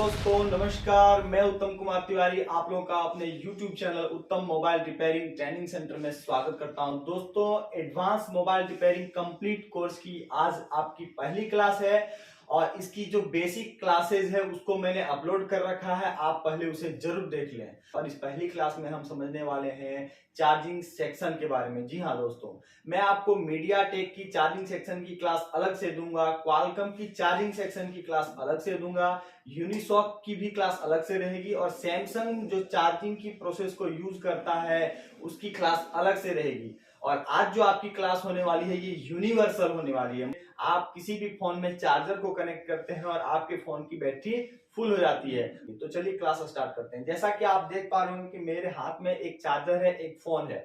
दोस्तों, नमस्कार। मैं उत्तम कुमार तिवारी आप लोगों का अपने YouTube चैनल उत्तम मोबाइल रिपेयरिंग ट्रेनिंग सेंटर में स्वागत करता हूं। दोस्तों, advance mobile repairing complete course की आज आपकी पहली क्लास है और इसकी जो बेसिक क्लासेस है उसको मैंने अपलोड कर रखा है। आप पहले उसे जरूर देख लें। और इस पहली क्लास में हम समझने वाले हैं चार्जिंग सेक्शन के बारे में। जी हाँ दोस्तों, मैं आपको मीडियाटेक की चार्जिंग सेक्शन की क्लास अलग से दूंगा, क्वालकॉम की चार्जिंग सेक्शन की क्लास अलग से दूंगा, यूनिसॉक की भी क्लास अलग से रहेगी और सैमसंग जो चार्जिंग की प्रोसेस को यूज करता है उसकी क्लास अलग से रहेगी। और आज जो आपकी क्लास होने वाली है ये यूनिवर्सल होने वाली है। आप किसी भी फोन में चार्जर को कनेक्ट करते हैं और आपके फोन की बैटरी फुल हो जाती है। तो चलिए क्लास स्टार्ट करते हैं। जैसा कि आप देख पा रहे होंगे कि मेरे हाथ में एक चार्जर है, एक फोन है।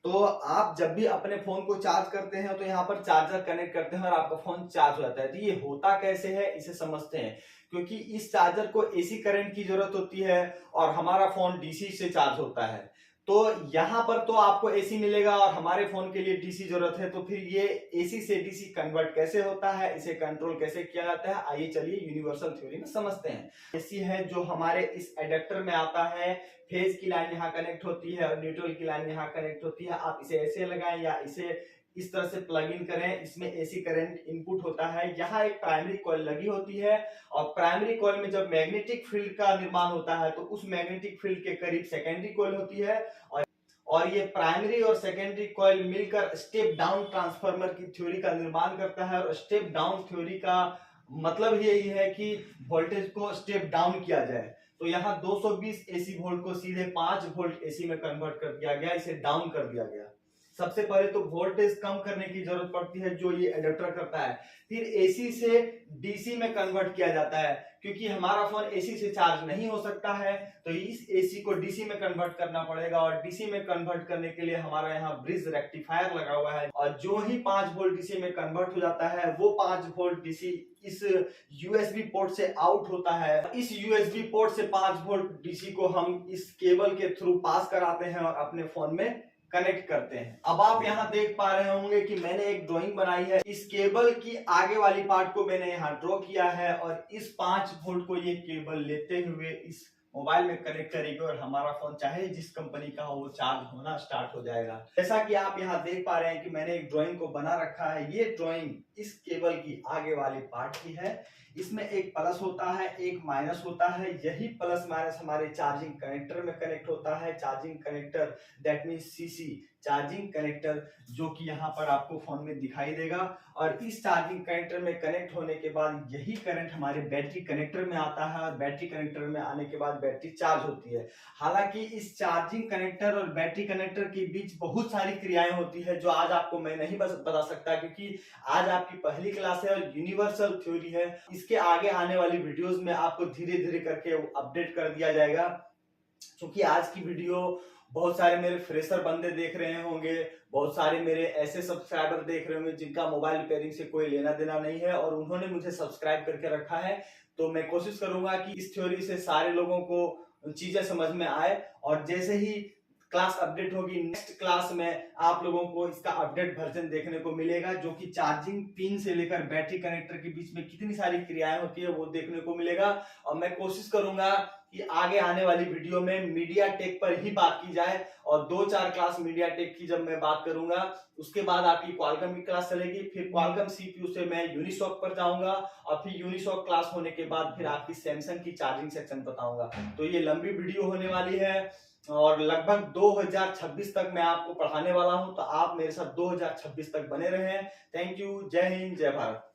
तो आप जब भी अपने फोन को चार्ज करते हैं तो यहाँ पर चार्जर कनेक्ट करते हैं और आपका फोन चार्ज हो जाता है। तो ये होता कैसे है इसे समझते हैं। क्योंकि इस चार्जर को एसी करंट की जरूरत होती है और हमारा फोन डीसी से चार्ज होता है। तो यहाँ पर तो आपको एसी मिलेगा और हमारे फोन के लिए डीसी जरूरत है। तो फिर ये एसी से डीसी कन्वर्ट कैसे होता है, इसे कंट्रोल कैसे किया जाता है, आइए चलिए यूनिवर्सल थ्योरी में समझते हैं। एसी है जो हमारे इस एडेप्टर में आता है। फेज की लाइन यहाँ कनेक्ट होती है और न्यूट्रल की लाइन यहाँ कनेक्ट होती है। आप इसे ऐसे लगाएं या इसे इस तरह से प्लग इन करें। इसमें एसी करंट इनपुट होता है। यहाँ एक प्राइमरी कॉइल लगी होती है और प्राइमरी कॉइल में जब मैग्नेटिक फील्ड का निर्माण होता है तो उस मैग्नेटिक फील्ड के करीब सेकेंडरी कॉइल होती है और ये प्राइमरी और सेकेंडरी कॉइल मिलकर स्टेप डाउन ट्रांसफार्मर की थ्योरी का निर्माण करता है। और स्टेप डाउन थ्योरी का मतलब यही है कि वोल्टेज को स्टेप डाउन किया जाए। तो यहाँ 220 एसी वोल्ट को सीधे 5 वोल्ट एसी में कन्वर्ट कर दिया गया, इसे डाउन कर दिया गया। सबसे पहले तो वोल्टेज कम करने की जरूरत पड़ती है जो ये एडेप्टर करता है। फिर एसी से डीसी में कन्वर्ट किया जाता है। क्योंकि हमारा फोन एसी से चार्ज नहीं हो सकता है तो इस एसी को डीसी में कन्वर्ट करना पड़ेगा और डीसी में कन्वर्ट करने के लिए हमारा यहाँ ब्रिज रेक्टिफायर लगा हुआ है। और जो ही 5 वोल्ट डीसी में कन्वर्ट हो जाता है वो 5 वोल्ट डीसी इस यूएसबी पोर्ट से आउट होता है। इस यूएसबी पोर्ट से 5 वोल्ट डीसी को हम इस केबल के थ्रू पास कराते हैं और अपने फोन में कनेक्ट करते हैं। अब आप यहाँ देख पा रहे होंगे कि मैंने एक ड्राइंग बनाई है। इस केबल की आगे वाली पार्ट को मैंने यहाँ ड्रॉ किया है और इस 5 वोल्ट को ये केबल लेते हुए इस मोबाइल में कनेक्ट करेगी और हमारा फोन चाहे जिस कंपनी का हो वो चार्ज होना स्टार्ट हो जाएगा। जैसा कि आप यहाँ देख पा रहे हैं कि मैंने एक ड्राइंग को बना रखा है। ये ड्राइंग इस केबल की आगे वाली पार्ट की है। इसमें एक प्लस होता है, एक माइनस होता है। यही प्लस माइनस हमारे चार्जिंग कनेक्टर में कनेक्ट होता है। Charging connector that means CC charging connector, जो कि यहाँ पर आपको फोन में दिखाई देगा। और इस चार्जिंग कनेक्टर में कनेक्ट होने के बाद यही करंट हमारे बैटरी कनेक्टर में आता है और बैटरी कनेक्टर में आने के बाद बैटरी चार्ज होती है। हालांकि इस चार्जिंग कनेक्टर और बैटरी कनेक्टर के बीच बहुत सारी क्रियाएं होती है जो आज आपको मैं नहीं बता सकता, क्योंकि आज आपकी पहली क्लास है और यूनिवर्सल थ्योरी है। इसके आगे आने वाली वीडियोस में आपको धीरे धीरे करके अपडेट कर दिया जाएगा। क्योंकि आज की वीडियो बहुत सारे मेरे फ्रेशर बंदे देख रहे होंगे, बहुत सारे मेरे ऐसे सब्सक्राइबर देख रहे होंगे जिनका मोबाइल रिपेयरिंग से कोई लेना देना नहीं है और उन्होंने मुझे सब्सक्राइब करके रखा है। तो मैं कोशिश करूंगा कि इस थ्योरी से सारे लोगों को चीजें समझ में आए और जैसे ही क्लास अपडेट होगी नेक्स्ट क्लास में आप लोगों को इसका अपडेट वर्जन देखने को मिलेगा, जो कि चार्जिंग पिन से लेकर बैटरी कनेक्टर के बीच में कितनी सारी क्रियाएं होती है वो देखने को मिलेगा। और मैं कोशिश करूंगा कि आगे आने वाली वीडियो में मीडियाटेक पर ही बात की जाए और 2-4 क्लास मीडियाटेक की जब मैं बात करूंगा उसके बाद आपकी क्वालकॉम की क्लास चलेगी। फिर क्वालकॉम सीपीयू से मैं यूनिसॉक पर जाऊंगा और फिर यूनिसॉक क्लास होने के बाद फिर आपकी सैमसंग की चार्जिंग सेक्शन बताऊंगा। तो ये लंबी वीडियो होने वाली है और लगभग 2026 तक मैं आपको पढ़ाने वाला हूं। तो आप मेरे साथ 2026 तक बने रहें। Thank you. जय हिंद, जय भारत।